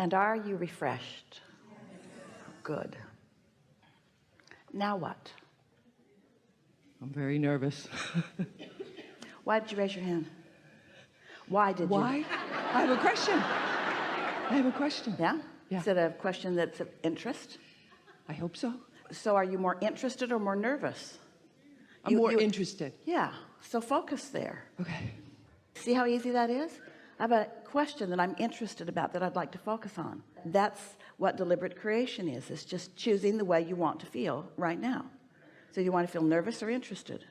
And are you refreshed? Good. Now what? I'm very nervous. Why did you raise your hand? Why did you? Why? I have a question. I have a question. Yeah? Yeah. Is it a question that's of interest? I hope so. So are you more interested or more nervous? I'm more interested. Yeah. So focus there. Okay. See how easy that is? I have a question that I'm interested about that I'd like to focus on. That's what deliberate creation is. It's just choosing the way you want to feel right now. So you want to feel nervous or interested?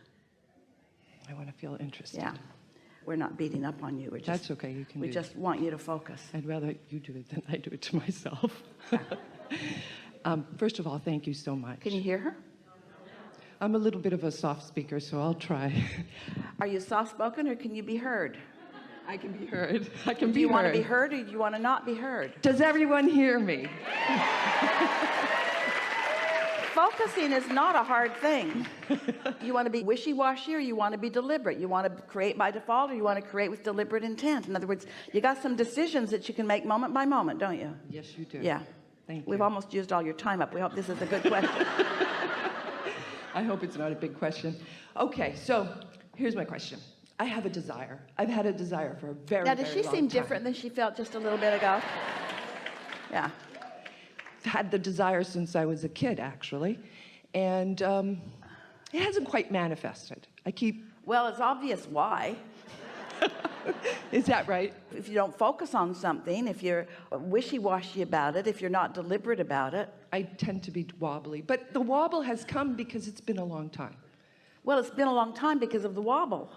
I want to feel interested. Yeah. We're not beating up on you. We're just, That's okay. You can do we just want you to focus. I'd rather you do it than I do it to myself. First of all, thank you so much. Can you hear her? I'm a little bit of a soft speaker, so I'll try. Are you soft-spoken or can you be heard? I can be heard. I can be heard. Do you want to be heard or do you want to not be heard? Does everyone hear me? Focusing is not a hard thing. You want to be wishy-washy or you want to be deliberate? You want to create by default or you want to create with deliberate intent? In other words, you got some decisions that you can make moment by moment, don't you? Yes, you do. Yeah. Thank you. We've almost used all your time up. We hope this is a good question. I hope it's not a big question. Okay, so here's my question. I have a desire. I've had a desire for a very, now, does very she long seem time. different than she felt just a little bit ago? Yeah. Had the desire since I was a kid, actually, and it hasn't quite manifested. Well, it's obvious why. Is that right? If you don't focus on something, if you're wishy-washy about it, if you're not deliberate about it. I tend to be wobbly, but the wobble has come because it's been a long time. Well, it's been a long time because of the wobble.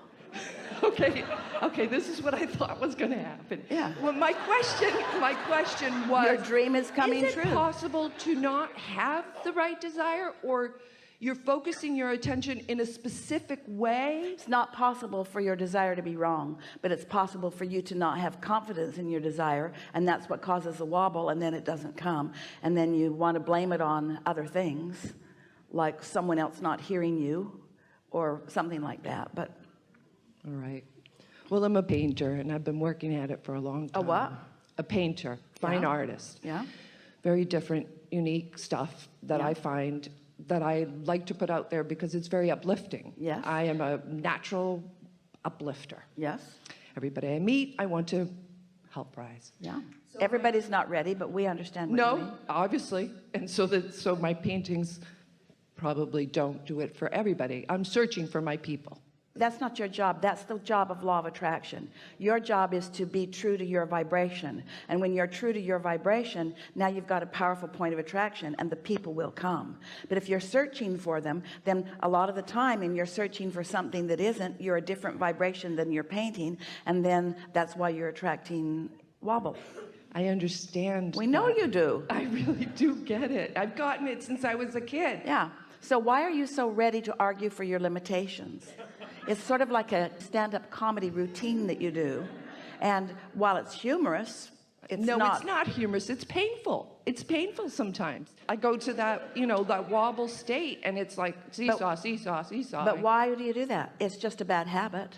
Okay, this is what I thought was going to happen. Yeah. Well, my question was, your dream is coming is true. it possible to not have the right desire, or you're focusing your attention in a specific way? It's not possible for your desire to be wrong, but it's possible for you to not have confidence in your desire, and that's what causes a wobble, and then it doesn't come, and then you want to blame it on other things, like someone else not hearing you, or something like that. But all right. Well, I'm a painter, and I've been working at it for a long time. A what? A painter, fine artist. Yeah. Very different, unique stuff that I find that I like to put out there because it's very uplifting. Yes. I am a natural uplifter. Yes. Everybody I meet, I want to help rise. Yeah. So everybody's not ready, but we understand what you mean. No, obviously. And so my paintings probably don't do it for everybody. I'm searching for my people. That's not your job. That's the job of law of attraction. Your job is to be true to your vibration. And when you're true to your vibration, now you've got a powerful point of attraction and the people will come. But if you're searching for them, then a lot of the time, and you're searching for something that isn't, you're a different vibration than you're painting. And then that's why you're attracting wobble. I understand. We know you do. I really do get it. I've gotten it since I was a kid. Yeah. So why are you so ready to argue for your limitations? It's sort of like a stand-up comedy routine that you do. And while it's humorous, it's not humorous. It's painful. It's painful sometimes. I go to that, that wobble state, and it's like seesaw, seesaw, seesaw. But why do you do that? It's just a bad habit.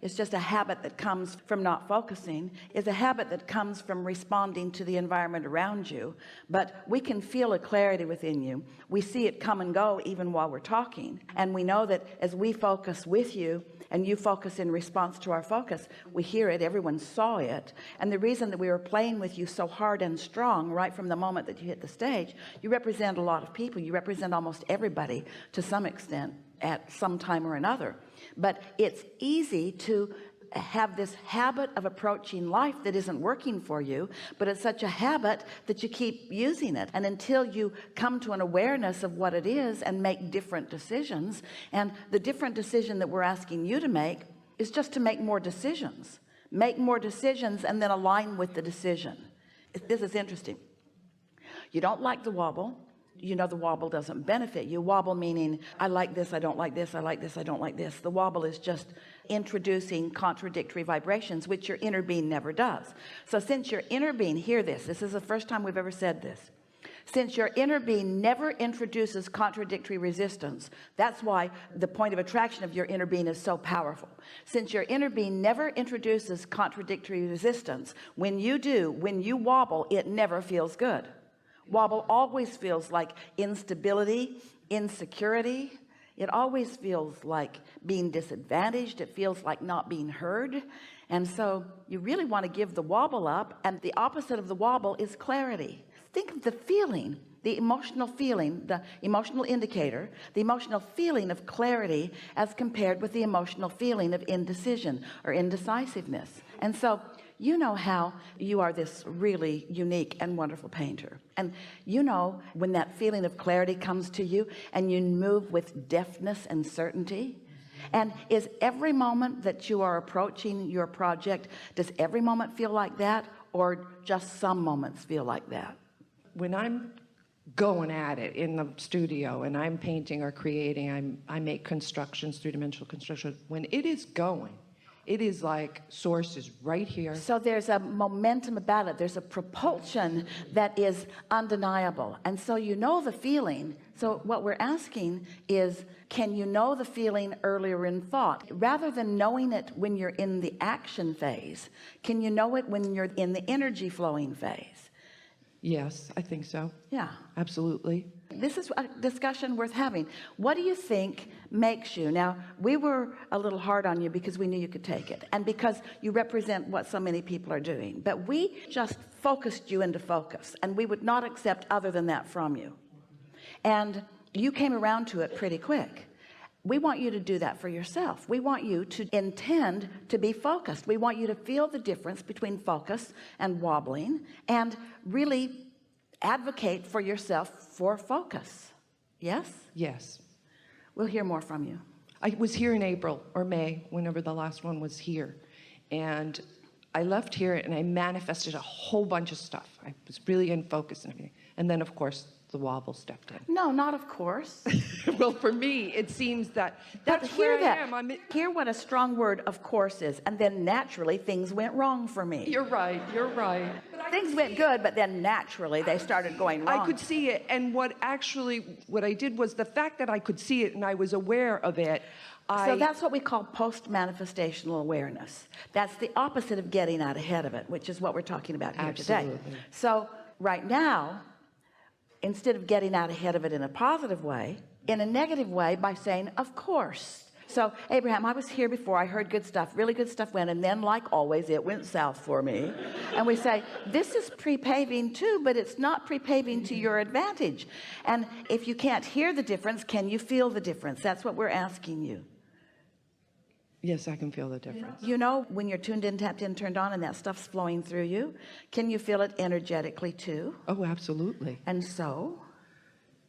It's just a habit that comes from not focusing. It's a habit that comes from responding to the environment around you. But we can feel a clarity within you. We see it come and go even while we're talking. And we know that as we focus with you and you focus in response to our focus, we hear it, everyone saw it. And the reason that we were playing with you so hard and strong right from the moment that you hit the stage, you represent a lot of people. You represent almost everybody to some extent at some time or another. But it's easy to have this habit of approaching life that isn't working for you, but it's such a habit that you keep using it. And until you come to an awareness of what it is and make different decisions, and the different decision that we're asking you to make is just to make more decisions. Make more decisions and then align with the decision. This is interesting. You don't like the wobble. You know the wobble doesn't benefit you. Wobble meaning I like this, I don't like this, I like this, I don't like this. The wobble is just introducing contradictory vibrations, which your inner being never does. So since your inner being, hear this, this is the first time we've ever said this. Since your inner being never introduces contradictory resistance, that's why the point of attraction of your inner being is so powerful. Since your inner being never introduces contradictory resistance, when you wobble, it never feels good. Wobble always feels like instability, insecurity. It always feels like being disadvantaged. It feels like not being heard. And so you really want to give the wobble up, and the opposite of the wobble is clarity. Think of the feeling, the emotional feeling, the emotional indicator, the emotional feeling of clarity as compared with the emotional feeling of indecision or indecisiveness. And so you know how you are this really unique and wonderful painter, and you know when that feeling of clarity comes to you and you move with deftness and certainty. And is every moment that you are approaching your project, does every moment feel like that, or just some moments feel like that? When I'm going at it in the studio and I'm painting or creating, I make constructions, three-dimensional construction. When it is going, it is like source is right here. So there's a momentum about it. There's a propulsion that is undeniable. And so you know the feeling. So what we're asking is, can you know the feeling earlier in thought? Rather than knowing it when you're in the action phase, can you know it when you're in the energy flowing phase? Yes, I think so. Yeah. Absolutely. This is a discussion worth having. What do you think makes you? Now, we were a little hard on you because we knew you could take it, and because you represent what so many people are doing. But we just focused you into focus, and we would not accept other than that from you. And you came around to it pretty quick. We want you to do that for yourself. We want you to intend to be focused. We want you to feel the difference between focus and wobbling, and really advocate for yourself for focus. Yes? Yes. We'll hear more from you. I was here in April or May, whenever the last one was here. And I left here and I manifested a whole bunch of stuff. I was really in focus and everything. And then, of course, the wobble stepped in. No, not of course. Well, for me, it seems that that's hear where I am. Hear what a strong word of course is, and then naturally things went wrong for me. You're right, you're right. Things went good, but then naturally they started going wrong. I could see it, and what I did was the fact that I could see it and I was aware of it. So that's what we call post-manifestational awareness. That's the opposite of getting out ahead of it, which is what we're talking about here today. So right now, instead of getting out ahead of it in a positive way, in a negative way, by saying, of course. So Abraham, I was here before, I heard good stuff, really good stuff went, and then like always it went south for me. And we say, this is pre-paving too, but it's not pre-paving to your advantage. And if you can't hear the difference, can you feel the difference? That's what we're asking you. Yes, I can feel the difference. You know, when you're tuned in, tapped in, turned on, and that stuff's flowing through you, can you feel it energetically too? Oh, absolutely. And so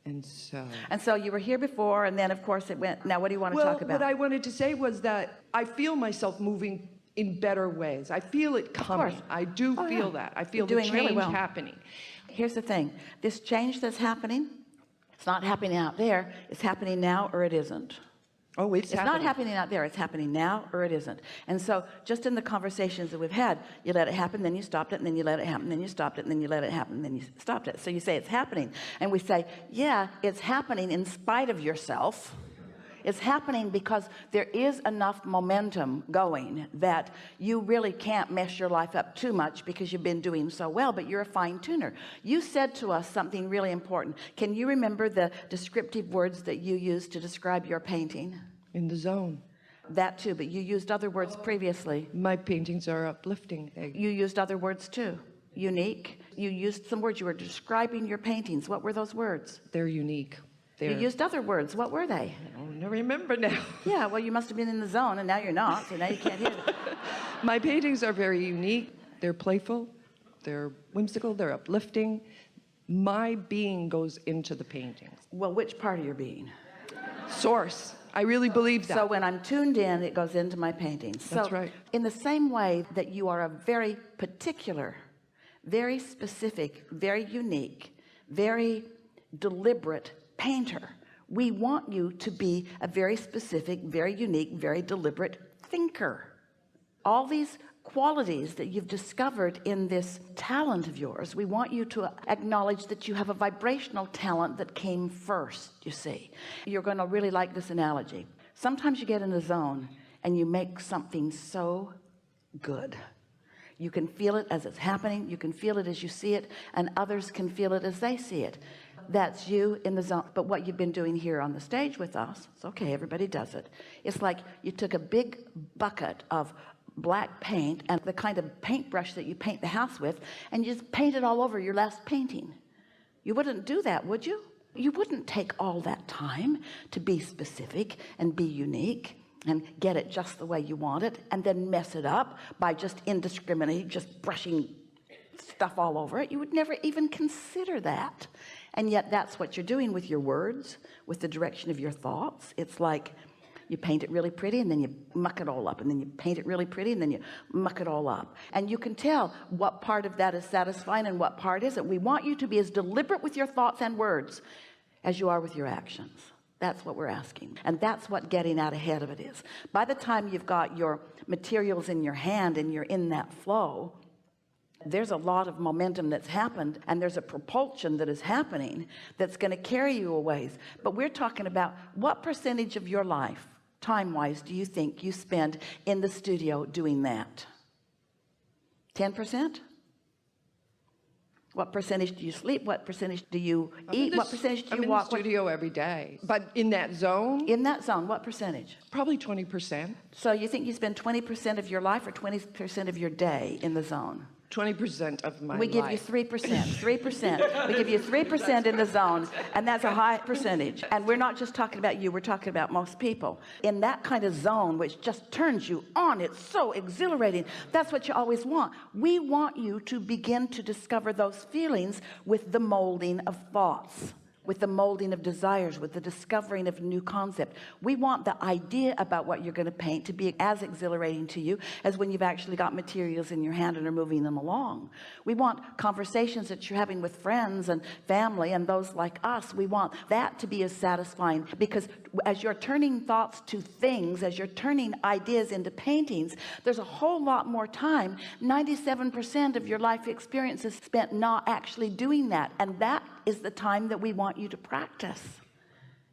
you were here before, and then of course it went. Now what do you want to talk about? What I wanted to say was that I feel myself moving in better ways. I feel it coming. I do feel that. I feel the change happening. Here's the thing. This change that's happening, it's not happening out there. It's happening now, or it isn't. Oh, it's not happening out there. It's happening now, or it isn't. And so just in the conversations that we've had, you let it happen, then you stopped it, and then you let it happen, then you stopped it, and then you let it happen, and then you stopped it. So you say it's happening. And we say, yeah, it's happening in spite of yourself. It's happening because there is enough momentum going that you really can't mess your life up too much because you've been doing so well, but you're a fine tuner. You said to us something really important. Can you remember the descriptive words that you used to describe your painting? In the zone. That too, but you used other words previously. My paintings are uplifting. You used other words too. Unique. You used some words. You were describing your paintings. What were those words? They're unique. You used other words. What were they? I don't remember now. Yeah, well, you must have been in the zone, and now you're not, so now you can't hear it. My paintings are very unique. They're playful. They're whimsical. They're uplifting. My being goes into the paintings. Well, which part of your being? Source. I really believe that. So when I'm tuned in, it goes into my paintings. That's right. In the same way that you are a very particular, very specific, very unique, very deliberate painter, we want you to be a very specific, very unique, very deliberate thinker. All these qualities that you've discovered in this talent of yours. We want you to acknowledge that you have a vibrational talent that came first. You see, you're going to really like this analogy. Sometimes you get in a zone and you make something so good. You can feel it as it's happening. You can feel it as you see it, and others can feel it as they see it. That's you in the zone. But what you've been doing here on the stage with us, it's okay, everybody does it. It's like you took a big bucket of black paint and the kind of paintbrush that you paint the house with, and you just paint it all over your last painting. You wouldn't do that, would you? You wouldn't take all that time to be specific and be unique and get it just the way you want it, and then mess it up by just indiscriminately just brushing stuff all over it. You would never even consider that. And yet that's what you're doing with your words, with the direction of your thoughts. It's like you paint it really pretty and then you muck it all up, and then you paint it really pretty and then you muck it all up, and you can tell what part of that is satisfying and what part isn't. We want you to be as deliberate with your thoughts and words as you are with your actions. That's what we're asking, and that's what getting out ahead of it is. By the time you've got your materials in your hand and you're in that flow, there's a lot of momentum that's happened, and there's a propulsion that is happening that's going to carry you a ways. But we're talking about what percentage of your life, time-wise, do you think you spend in the studio doing that? 10%? What percentage do you sleep? What percentage do you eat? What percentage do you walk? I'm in the studio every day, but in that zone? In that zone, what percentage? Probably 20%. So you think you spend 20% of your life or 20% of your day in the zone? 20% of my life. We give you 3%. 3%. We give you 3% in the zone, and that's a high percentage. And we're not just talking about you, we're talking about most people. In that kind of zone, which just turns you on, it's so exhilarating. That's what you always want. We want you to begin to discover those feelings with the molding of thoughts, with the molding of desires, with the discovering of new concept. We want the idea about what you're going to paint to be as exhilarating to you as when you've actually got materials in your hand and are moving them along. We want conversations that you're having with friends and family and those like us. We want that to be as satisfying, because as you're turning thoughts to things, as you're turning ideas into paintings, there's a whole lot more time. 97% of your life experience is spent not actually doing that, and that is the time that we want you to practice.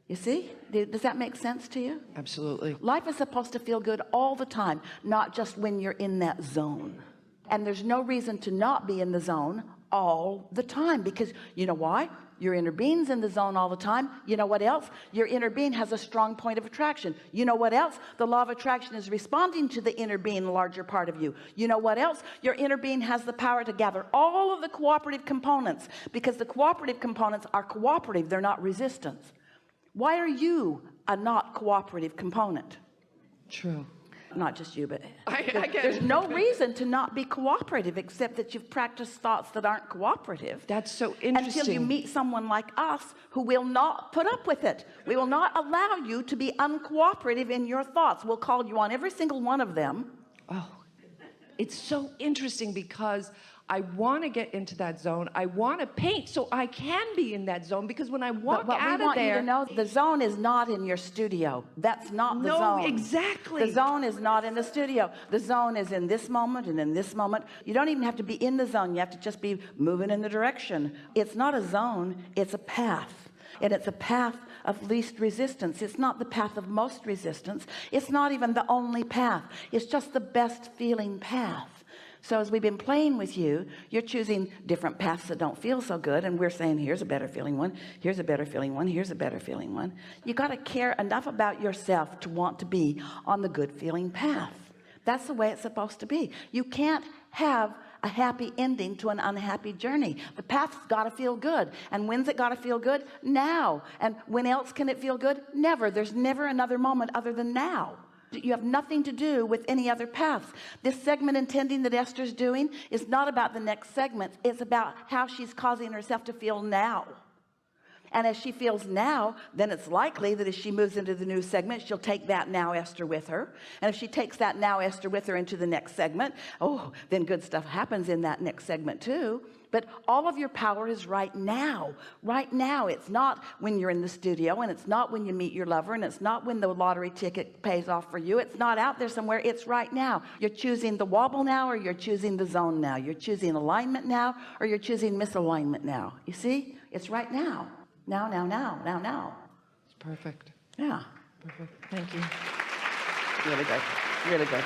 You see, does that make sense to you? Absolutely. Life is supposed to feel good all the time, not just when you're in that zone. And there's no reason to not be in the zone all the time, because you know why? Your inner being's in the zone all the time. You know what else? Your inner being has a strong point of attraction. You know what else? The law of attraction is responding to the inner being, the larger part of you. You know what else? Your inner being has the power to gather all of the cooperative components, because the cooperative components are cooperative. They're not resistance. Why are you a not cooperative component? True. Not just you, but there's no reason to not be cooperative, except that you've practiced thoughts that aren't cooperative. That's so interesting. Until you meet someone like us who will not put up with it. We will not allow you to be uncooperative in your thoughts. We'll call you on every single one of them. Oh, it's so interesting, because I want to get into that zone. I want to paint so I can be in that zone, because when I walk out of there, you to know, the zone is not in your studio. That's not the zone. No, exactly. The zone is not in the studio. The zone is in this moment and in this moment. You don't even have to be in the zone. You have to just be moving in the direction. It's not a zone, it's a path. And it's a path of least resistance. It's not the path of most resistance. It's not even the only path. It's just the best feeling path. So as we've been playing with you, you're choosing different paths that don't feel so good, and we're saying, here's a better feeling one, here's a better feeling one, here's a better feeling one. You got to care enough about yourself to want to be on the good feeling path. That's the way it's supposed to be. You can't have a happy ending to an unhappy journey. The path's got to feel good. And when's it got to feel good? Now. And when else can it feel good? Never. There's never another moment other than now. You have nothing to do with any other paths. This segment intending that Esther's doing is not about the next segment. It's about how she's causing herself to feel now. And as she feels now, then it's likely that as she moves into the new segment, she'll take that now Esther with her. And if she takes that now Esther with her into the next segment, oh, then good stuff happens in that next segment too. but all of your power is right now. Right now. It's not when you're in the studio, and it's not when you meet your lover, and it's not when the lottery ticket pays off for you. It's not out there somewhere. It's right now. You're choosing the wobble now, or you're choosing the zone now. You're choosing alignment now, or you're choosing misalignment now. You see, it's right now. Now. It's perfect. Yeah. Perfect. Thank you. Really good. Really good.